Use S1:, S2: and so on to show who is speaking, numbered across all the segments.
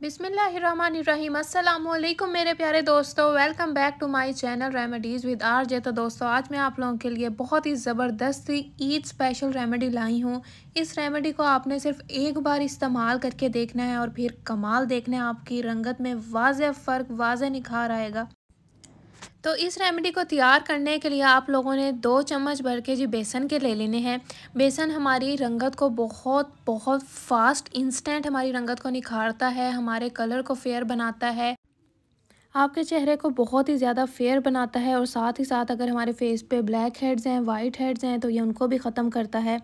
S1: बिस्मिल्लाहिर्रहमानिर्रहीम। अस्सलाम वालेकुम मेरे प्यारे दोस्तों, welcome back to my channel remedies with RJ. तो दोस्तों, आज मैं आप लोगों के लिए बहुत ही ज़बरदस्त सी ईद स्पेशल रेमेडी लाई हूँ। इस रेमेडी को आपने सिर्फ एक बार इस्तेमाल करके देखना है और फिर कमाल देखना है, आपकी रंगत में वाज़ेह फ़र्क, वाज़ेह निखार आएगा। तो इस रेमेडी को तैयार करने के लिए आप लोगों ने 2 चम्मच भर के जी बेसन के ले लेने हैं। बेसन हमारी रंगत को बहुत बहुत फास्ट इंस्टेंट हमारी रंगत को निखारता है, हमारे कलर को फेयर बनाता है, आपके चेहरे को बहुत ही ज़्यादा फेयर बनाता है और साथ ही साथ अगर हमारे फेस पे ब्लैक हेड्स हैं, वाइट हेड्स हैं, तो ये उनको भी ख़त्म करता है।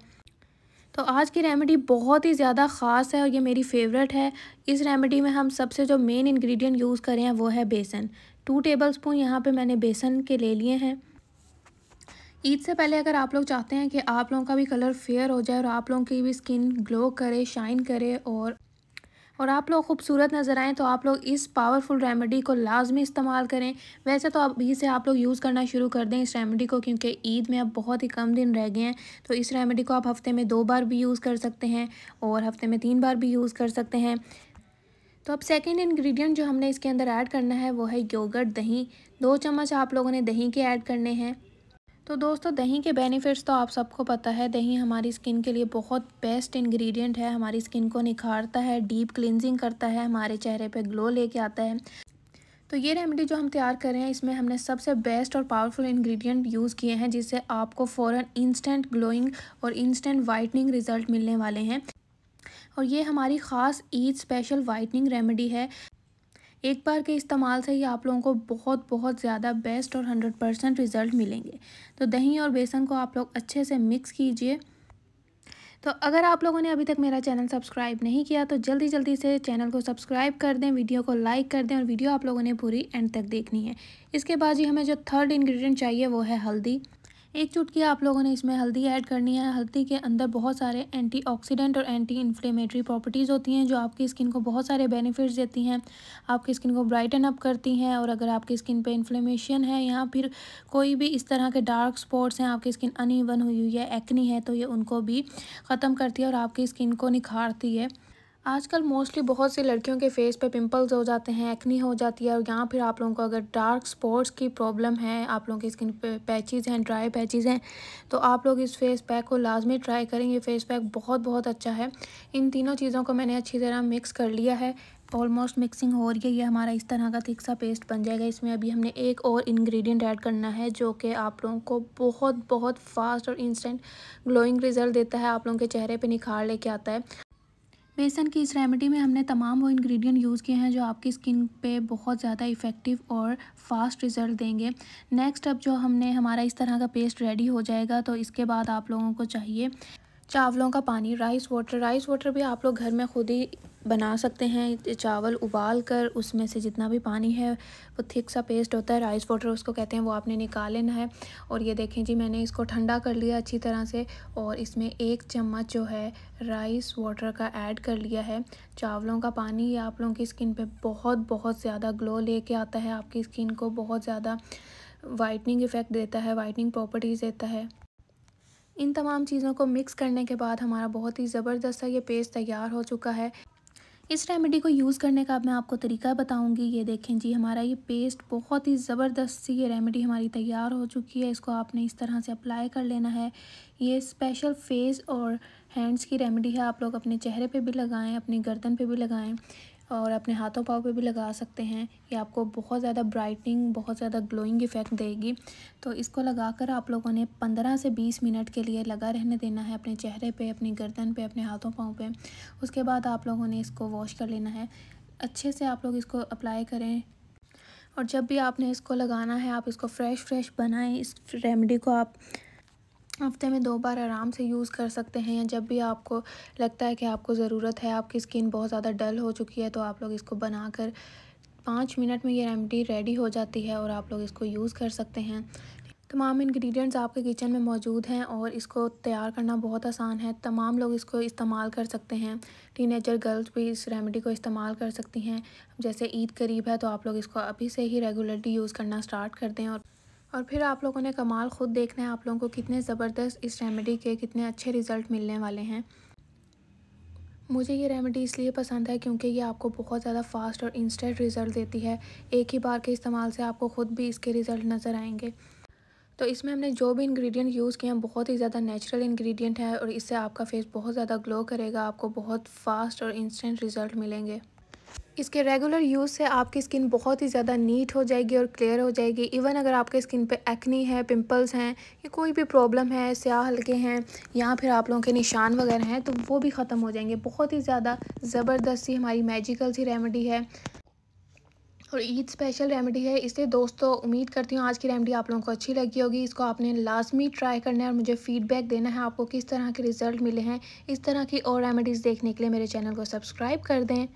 S1: तो आज की रेमेडी बहुत ही ज़्यादा ख़ास है और ये मेरी फेवरेट है। इस रेमेडी में हम सबसे जो मेन इंग्रेडिएंट यूज़ करें हैं वो है बेसन। 2 टेबलस्पून यहाँ पे मैंने बेसन के ले लिए हैं। ईद से पहले अगर आप लोग चाहते हैं कि आप लोगों का भी कलर फेयर हो जाए और आप लोगों की भी स्किन ग्लो करे, शाइन करे और आप लोग खूबसूरत नज़र आएँ, तो आप लोग इस पावरफुल रेमेडी को लाजमी इस्तेमाल करें। वैसे तो अभी से आप लोग यूज़ करना शुरू कर दें इस रेमेडी को, क्योंकि ईद में अब बहुत ही कम दिन रह गए हैं। तो इस रेमेडी को आप हफ़्ते में 2 बार भी यूज़ कर सकते हैं और हफ़्ते में 3 बार भी यूज़ कर सकते हैं। तो अब सेकंड इंग्रेडिएंट जो हमने इसके अंदर ऐड करना है वो है योगर्ट, दही। 2 चम्मच आप लोगों ने दही के ऐड करने हैं। तो दोस्तों, दही के बेनिफिट्स तो आप सबको पता है। दही हमारी स्किन के लिए बहुत बेस्ट इंग्रेडिएंट है, हमारी स्किन को निखारता है, डीप क्लिनजिंग करता है, हमारे चेहरे पे ग्लो लेके आता है। तो ये रेमेडी जो हम तैयार कर रहे हैं, इसमें हमने सबसे बेस्ट और पावरफुल इंग्रेडिएंट यूज़ किए हैं, जिससे आपको फ़ौरन इंस्टेंट ग्लोइंग और इंस्टेंट वाइटनिंग रिज़ल्ट मिलने वाले हैं। और ये हमारी ख़ास ईद स्पेशल वाइटनिंग रेमेडी है। एक बार के इस्तेमाल से ही आप लोगों को बहुत बहुत ज़्यादा बेस्ट और 100% रिज़ल्ट मिलेंगे। तो दही और बेसन को आप लोग अच्छे से मिक्स कीजिए। तो अगर आप लोगों ने अभी तक मेरा चैनल सब्सक्राइब नहीं किया तो जल्दी जल्दी से चैनल को सब्सक्राइब कर दें, वीडियो को लाइक कर दें और वीडियो आप लोगों ने पूरी एंड तक देखनी है। इसके बाद ही हमें जो थर्ड इंग्रेडिएंट चाहिए वो है हल्दी। 1 चुटकी आप लोगों ने इसमें हल्दी ऐड करनी है। हल्दी के अंदर बहुत सारे एंटीऑक्सीडेंट और एंटी इन्फ्लेमेटरी प्रॉपर्टीज़ होती हैं, जो आपकी स्किन को बहुत सारे बेनिफिट्स देती हैं, आपकी स्किन को ब्राइटन अप करती हैं। और अगर आपकी स्किन पे इन्फ्लेमेशन है या फिर कोई भी इस तरह के डार्क स्पॉट्स हैं, आपकी स्किन अनइवन हुई है, एक्नी है, तो ये उनको भी ख़त्म करती है और आपकी स्किन को निखारती है। आजकल मोस्टली बहुत सी लड़कियों के फेस पे पिंपल्स हो जाते हैं, एक्नी हो जाती है, और यहाँ फिर आप लोगों को अगर डार्क स्पॉट्स की प्रॉब्लम है, आप लोगों की स्किन पे पैचेज़ हैं, ड्राई पैचेज़ हैं, तो आप लोग इस फेस पैक को लाजमी ट्राई करें। ये फेस पैक बहुत बहुत अच्छा है। इन तीनों चीज़ों को मैंने अच्छी तरह मिक्स कर लिया है। ऑलमोस्ट मिक्सिंग हो रही है, ये हमारा इस तरह का थिक सा पेस्ट बन जाएगा। इसमें अभी हमने एक और इंग्रेडिएंट ऐड करना है, जो कि आप लोगों को बहुत बहुत फास्ट और इंस्टेंट ग्लोइंग रिजल्ट देता है, आप लोगों के चेहरे पे निखार लेके आता है। बेसन की इस रेमेडी में हमने तमाम वो इंग्रेडिएंट यूज़ किए हैं जो आपकी स्किन पे बहुत ज़्यादा इफ़ेक्टिव और फास्ट रिज़ल्ट देंगे। नेक्स्ट अब जो हमने हमारा इस तरह का पेस्ट रेडी हो जाएगा, तो इसके बाद आप लोगों को चाहिए चावलों का पानी, राइस वाटर। राइस वाटर भी आप लोग घर में खुद ही बना सकते हैं। चावल उबाल कर उसमें से जितना भी पानी है, वो थिक सा पेस्ट होता है, राइस वाटर उसको कहते हैं, वो आपने निकाल लेना है। और ये देखें जी, मैंने इसको ठंडा कर लिया अच्छी तरह से और इसमें 1 चम्मच जो है राइस वाटर का ऐड कर लिया है। चावलों का पानी ये आप लोगों की स्किन पे बहुत बहुत ज़्यादा ग्लो लेके आता है, आपकी स्किन को बहुत ज़्यादा वाइटनिंग इफ़ेक्ट देता है, वाइटनिंग प्रॉपर्टीज़ देता है। इन तमाम चीज़ों को मिक्स करने के बाद हमारा बहुत ही ज़बरदस्त सा ये पेस्ट तैयार हो चुका है। इस रेमेडी को यूज़ करने का अब मैं आपको तरीका बताऊंगी। ये देखें जी, हमारा ये पेस्ट बहुत ही ज़बरदस्त सी ये रेमेडी हमारी तैयार हो चुकी है। इसको आपने इस तरह से अप्लाई कर लेना है। ये स्पेशल फेस और हैंड्स की रेमेडी है। आप लोग अपने चेहरे पे भी लगाएं, अपनी गर्दन पे भी लगाएं और अपने हाथों पाँव पे भी लगा सकते हैं। ये आपको बहुत ज़्यादा ब्राइटनिंग, बहुत ज़्यादा ग्लोइंग इफ़ेक्ट देगी। तो इसको लगाकर आप लोगों ने 15 से 20 मिनट के लिए लगा रहने देना है अपने चेहरे पे, अपनी गर्दन पे, अपने हाथों पाँव पे। उसके बाद आप लोगों ने इसको वॉश कर लेना है। अच्छे से आप लोग इसको अप्लाई करें और जब भी आपने इसको लगाना है, आप इसको फ्रेश बनाएं। इस रेमेडी को आप हफ्ते में 2 बार आराम से यूज़ कर सकते हैं, या जब भी आपको लगता है कि आपको ज़रूरत है, आपकी स्किन बहुत ज़्यादा डल हो चुकी है, तो आप लोग इसको बनाकर 5 मिनट में ये रेमेडी रेडी हो जाती है और आप लोग इसको यूज़ कर सकते हैं। तमाम इंग्रेडिएंट्स आपके किचन में मौजूद हैं और इसको तैयार करना बहुत आसान है। तमाम लोग इसको इस्तेमाल कर सकते हैं। टीनेजर गर्ल्स भी इस रेमेडी को इस्तेमाल कर सकती हैं। जैसे ईद करीब है, तो आप लोग इसको अभी से ही रेगुलरली यूज़ करना स्टार्ट कर दें और फिर आप लोगों ने कमाल ख़ुद देखना है, आप लोगों को कितने ज़बरदस्त इस रेमेडी के कितने अच्छे रिज़ल्ट मिलने वाले हैं। मुझे ये रेमेडी इसलिए पसंद है क्योंकि ये आपको बहुत ज़्यादा फास्ट और इंस्टेंट रिज़ल्ट देती है। एक ही बार के इस्तेमाल से आपको ख़ुद भी इसके रिज़ल्ट नज़र आएँगे। तो इसमें हमने जो भी इंग्रेडिएंट यूज़ किए हैं बहुत ही ज़्यादा नेचुरल इंग्रेडिएंट है और इससे आपका फेस बहुत ज़्यादा ग्लो करेगा, आपको बहुत फास्ट और इंस्टेंट रिज़ल्ट मिलेंगे। इसके रेगुलर यूज़ से आपकी स्किन बहुत ही ज़्यादा नीट हो जाएगी और क्लियर हो जाएगी। इवन अगर आपके स्किन पे एक्नी है, पिंपल्स हैं या कोई भी प्रॉब्लम है, स्याह हल्के हैं या फिर आप लोगों के निशान वगैरह हैं तो वो भी ख़त्म हो जाएंगे। बहुत ही ज़्यादा ज़बरदस्त सी हमारी मैजिकल सी रेमेडी है और ईद स्पेशल रेमेडी है। इसलिए दोस्तों उम्मीद करती हूँ आज की रेमेडी आप लोगों को अच्छी लगी होगी। इसको आपने लाजमी ट्राई करना है और मुझे फ़ीडबैक देना है आपको किस तरह के रिज़ल्ट मिले हैं। इस तरह की और रेमेडीज़ देखने के लिए मेरे चैनल को सब्सक्राइब कर दें।